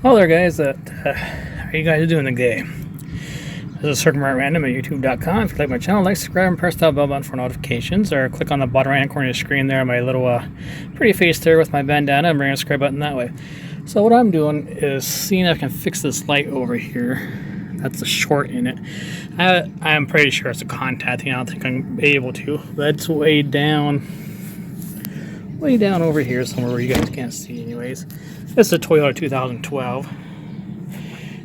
Hello there, guys. How are you guys doing today? This is Circum at Random at YouTube.com. If you like my channel, like, subscribe, and press that bell button for notifications, or click on the bottom right hand corner of the screen there, my little pretty face there with my bandana, and bring a subscribe button that way. So what I'm doing is seeing if I can fix this light over here. That's a short in it. I'm pretty sure it's a contact thing. I don't think I'm able to. But it's way down over here somewhere where you guys can't see anyways. This is a Toyota 2012.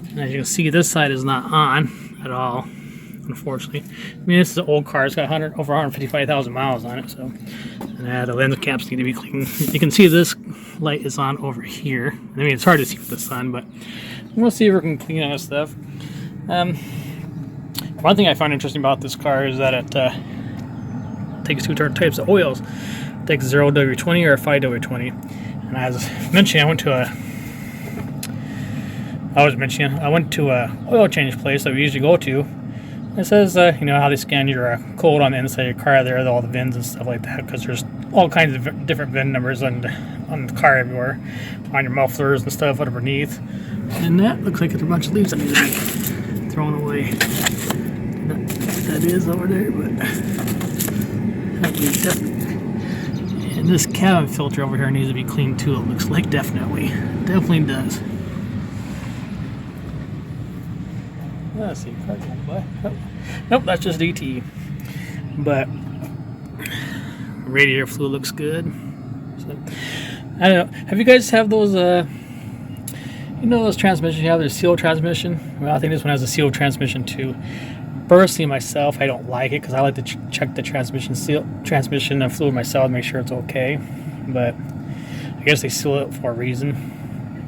And as you can see, this side is not on at all, unfortunately. I mean, this is an old car. It's got over 155,000 miles on it. So, and the lens caps need to be cleaned. You can see this light is on over here. I mean, it's hard to see with the sun, but we'll see if we can clean that stuff. One thing I find interesting about this car is that it takes two types of oils. It takes 0W20 or 5W20. And as mentioned, I went to a oil change place that we usually go to. It says, you know, how they scan your code on the inside of your car there, all the VINs and stuff like that, because there's all kinds of different VIN numbers on the car everywhere, on your mufflers and stuff underneath. And that looks like it's a bunch of leaves that need to be thrown away. That is over there, but and this cabin filter over here needs to be cleaned too. It looks like definitely does. Let's see, car going by. Nope, that's just DT. But radiator fluid looks good. So, I don't know. Have you guys have those? You know those transmissions you have? There's sealed transmission. Well, I think this one has a sealed transmission too. Personally, myself, I don't like it because I like to check the transmission fluid myself to make sure it's okay. But I guess they seal it for a reason.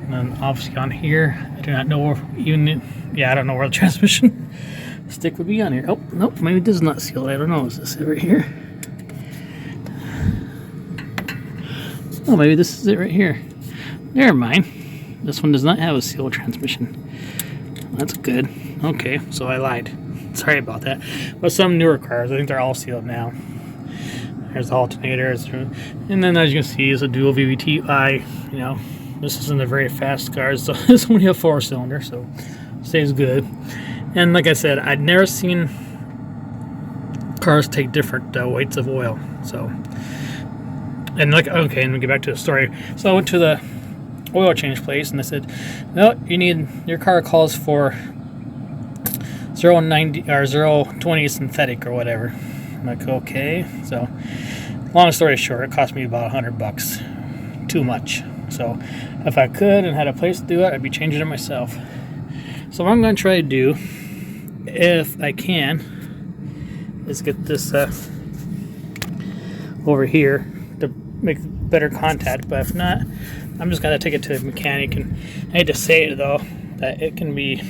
And then obviously on here, I do not know where I don't know where the transmission stick would be on here. Oh, nope, maybe this is not sealed. I don't know. Is this it right here? Oh, maybe this is it right here. Never mind. This one does not have a sealed transmission. That's good. Okay, so I lied. Sorry about that. But some newer cars, I think they're all sealed now. There's the alternators. And then as you can see, it's a dual VVT-I. You know, this isn't a very fast car, so it's only a 4-cylinder, so it stays good. And like I said, I'd never seen cars take different weights of oil. So, and like, okay, and we get back to the story. So I went to the oil change place, and they said, no, your car calls for 0.90 or 0.20 synthetic or whatever. I'm like, okay. So, long story short, it cost me about $100. Too much. So, if I could and had a place to do it, I'd be changing it myself. So, what I'm going to try to do, if I can, is get this over here to make better contact. But if not, I'm just going to take it to a mechanic. And I hate to say it though, that it can be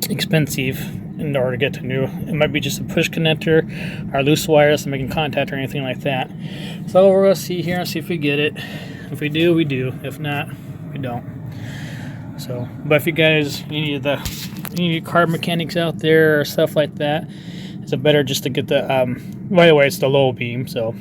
expensive in order to get to new. It might be just a push connector or loose wires to making contact or anything like that. So we're going to see here and see if we get it. If we do, we do. If not, we don't. So, but if you guys need car mechanics out there or stuff like that, it's better just to get the by the way, it's the low beam. So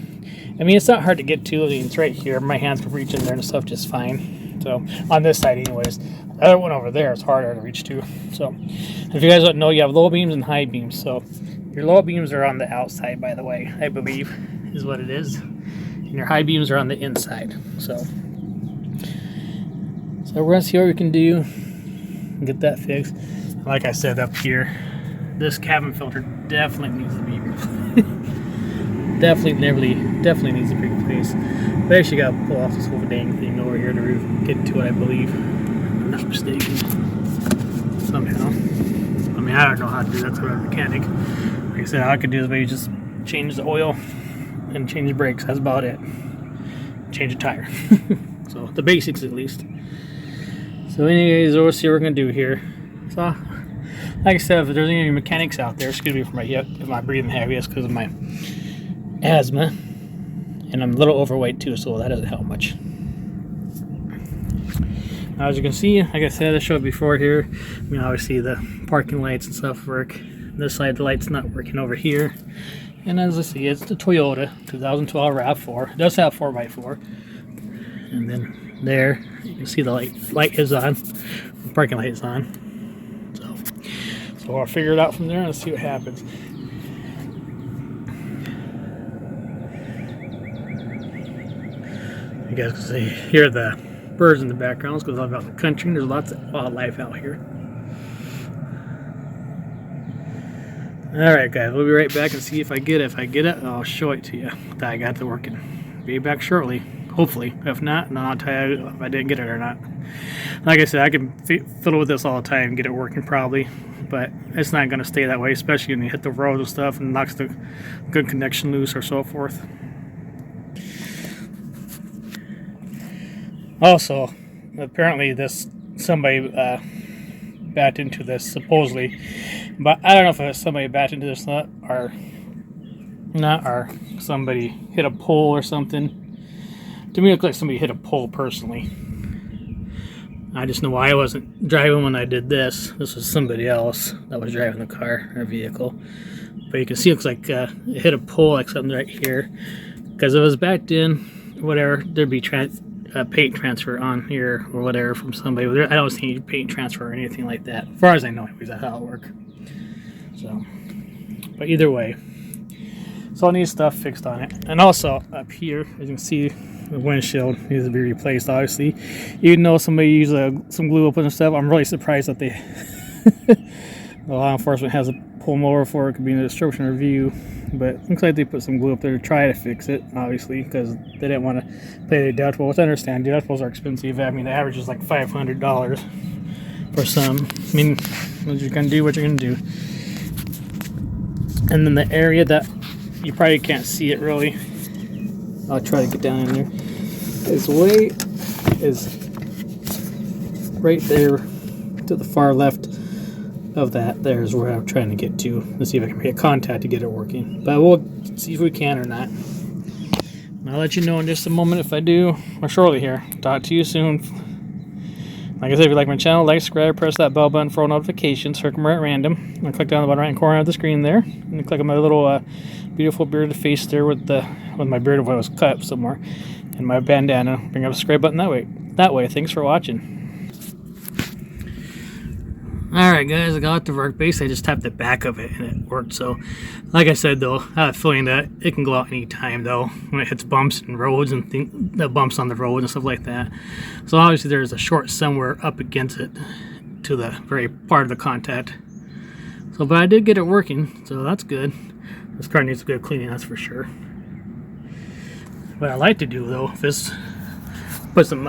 I mean, it's not hard to get to. It's right here. My hands can reach in there and stuff just fine. So on this side anyways. The other one over there is harder to reach to. So if you guys don't know, you have low beams and high beams. So your low beams are on the outside, by the way, I believe is what it is. And your high beams are on the inside. So we're going to see what we can do and get that fixed. Like I said up here, this cabin filter definitely needs to be definitely needs to be replaced. But I actually got to pull off this whole dang thing over here to get to it, I believe. I'm not mistaken. Somehow. I mean, I don't know how to do that, so I'm a mechanic. Like I said, all I could do is maybe just change the oil and change the brakes. That's about it. Change a tire. So, the basics at least. So anyways, we'll see what we're going to do here. So, like I said, if there's any mechanics out there, excuse me for my breathing heavy, it's because of my asthma. And I'm a little overweight too, so that doesn't help much. Now, as you can see, like I said, I showed before here, I mean, obviously the parking lights and stuff work. This side, the light's not working over here. And as I see, it's the Toyota 2012 RAV4. It does have 4x4. And then there. You can see the light is on. The parking light is on. So I'll figure it out from there and see what happens. You guys can hear the birds in the background because I'm out in the country and there's lots of wildlife out here. Alright guys, we'll be right back and see if I get it. If I get it, I'll show it to you that I got it working. Be back shortly, hopefully. If not, then I'll tell you if I didn't get it or not. Like I said, I can fiddle with this all the time and get it working probably, but it's not going to stay that way, especially when you hit the road and stuff and knocks the good connection loose or so forth. Also, apparently somebody backed into this, supposedly, but I don't know if it was somebody backed into this or somebody hit a pole or something. To me, it looked like somebody hit a pole personally. I just know why I wasn't driving when I did this. This was somebody else that was driving the car or vehicle. But you can see it looks like it hit a pole, like something right here. Because if it was backed in, whatever, there'd be paint transfer on here or whatever from somebody. I don't see any paint transfer or anything like that. As far as I know, anyways, that's how it works. So, but either way, so I need stuff fixed on it. And also up here, as you can see, the windshield needs to be replaced. Obviously, even though somebody used some glue up and stuff, I'm really surprised that the law enforcement has to pull them over for it. Could be in the description review. But it looks like they put some glue up there to try to fix it, obviously, because they didn't want to pay the deductible. Which I understand, deductibles are expensive. I mean, the average is like $500 for some. I mean, you're going to do what you're going to do. And then the area that you probably can't see it really, I'll try to get down in there, is right there to the far left of that. There's where I'm trying to get to. Let's see if I can make a contact to get it working. But we'll see if we can or not. And I'll let you know in just a moment if I do, or shortly here. Talk to you soon. Like I said, if you like my channel, like, subscribe, press that bell button for all notifications. Circle them at random. And click down the bottom right corner of the screen there. And click on my little beautiful bearded face there with my beard when it was cut somewhere. And my bandana. Bring up the subscribe button that way. Thanks for watching. Alright guys, I got it to work. Basically I just tapped the back of it and it worked. So like I said though, I have a feeling that it can go out anytime though when it hits bumps and roads and the bumps on the road and stuff like that. So obviously there's a short somewhere up against it to the very part of the contact. So but I did get it working, so that's good. This car needs a good cleaning, that's for sure. What I like to do though is put some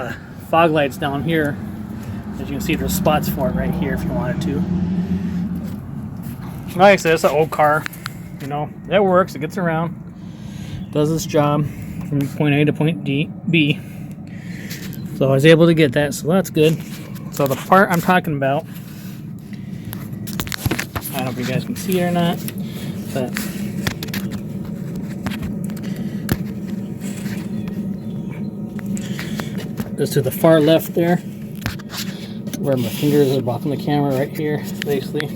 fog lights down here. As you can see, there's spots for it right here if you wanted to. Like I said, it's an old car. You know, it works. It gets around. Does its job from point A to point B. So I was able to get that, so that's good. So the part I'm talking about, I don't know if you guys can see it or not, but just to the far left there, where my fingers are blocking the camera right here, basically.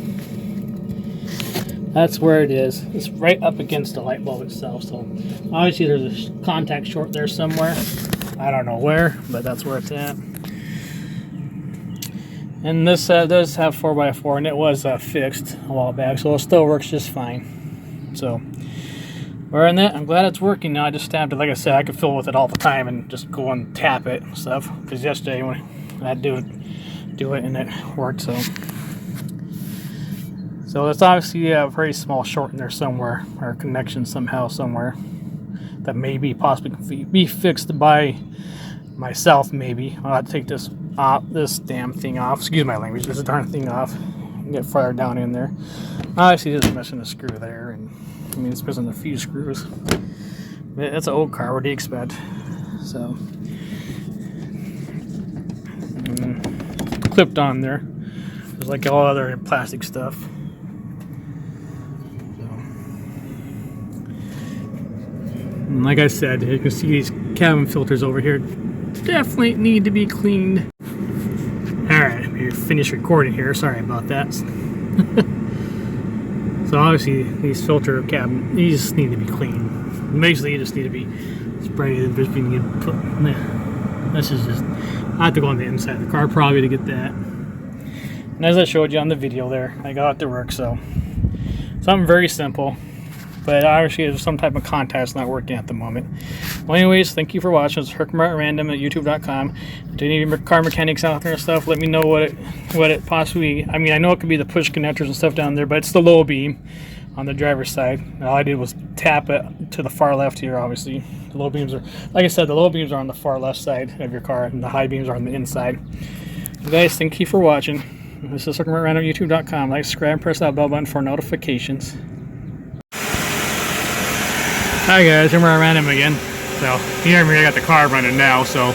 That's where it is. It's right up against the light bulb itself. So obviously there's a contact short there somewhere. I don't know where, but that's where it's at. And this does have 4x4, and it was fixed a while back, so it still works just fine. So we're in that. I'm glad it's working now. I just tapped it. Like I said, I could fiddle with it all the time and just go and tap it and stuff. Because yesterday when I do it and it worked. So it's obviously a very small short in there somewhere, or a connection somehow somewhere that maybe possibly be fixed by myself. Maybe I'll have to take this damn thing off. Excuse my language. This darn thing off. And get farther down in there. Obviously, it's missing a screw there, and I mean it's missing a few screws. But it's an old car. What do you expect? So. Clipped on there, just like all other plastic stuff. So, and like I said, you can see these cabin filters over here definitely need to be cleaned. Alright, we finished recording here, sorry about that. So obviously these filter cabin, these need to be cleaned. Basically you just need to be sprayed and just being put. This is just I have to go on the inside of the car probably to get that. And as I showed you on the video there, I got it to work. So something very simple, but obviously there's some type of contact's not working at the moment. Well, anyways, thank you for watching. It's Random at youtube.com. To any of your car mechanics out there and stuff, let me know what it possibly. I mean, I know it could be the push connectors and stuff down there, but it's the low beam on the driver's side. All I did was tap it to the far left here. Obviously, the low beams are, like I said, the low beams are on the far left side of your car, and the high beams are on the inside. So guys, thank you for watching. This is Random at youtube.com. Like, subscribe, press that bell button for notifications. Hi guys, here we're Random again. So you hear me, I got the car running now. So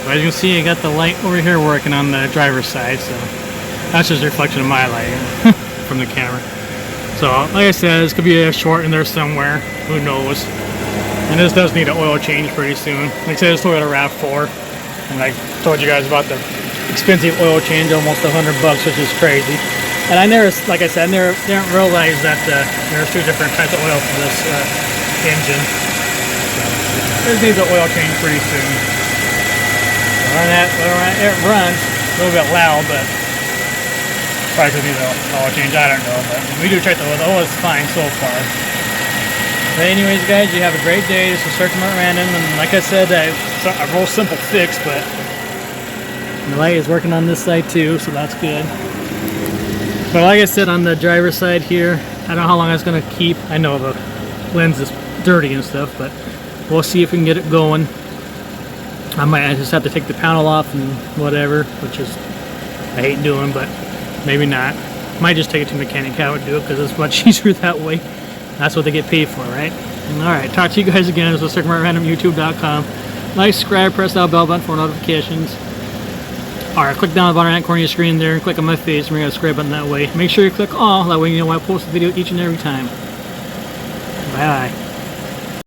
as you can see, I got the light over here working on the driver's side. So that's just a reflection of my light from the camera. So like I said, this could be a short in there somewhere. Who knows? And this does need an oil change pretty soon. Like I said, it's still got a RAV4, and I told you guys about the expensive oil change, almost $100, which is crazy. And I never, like I said, I didn't realize that there's two different types of oil for this engine. So this needs an oil change pretty soon. So on that, it runs a little bit loud, but probably could need an oil change. I don't know, but we do check the oil. The oil is fine so far. But anyways, guys, you have a great day. This is Random, and like I said, it's a real simple fix, but the light is working on this side too, so that's good. But like I said, on the driver's side here, I don't know how long it's going to keep. I know the lens is dirty and stuff, but we'll see if we can get it going. I just have to take the panel off and whatever, which is, I hate doing, but maybe not. Might just take it to a mechanic, have it do it, because it's much easier that way. That's what they get paid for, right? Alright, talk to you guys again. This was Random, youtube.com. Like, subscribe, press that bell button for notifications. Alright, click down the bottom right corner of your screen there and click on my face, and we're going to subscribe button that way. Make sure you click all, that way you know I post a video each and every time. Bye bye.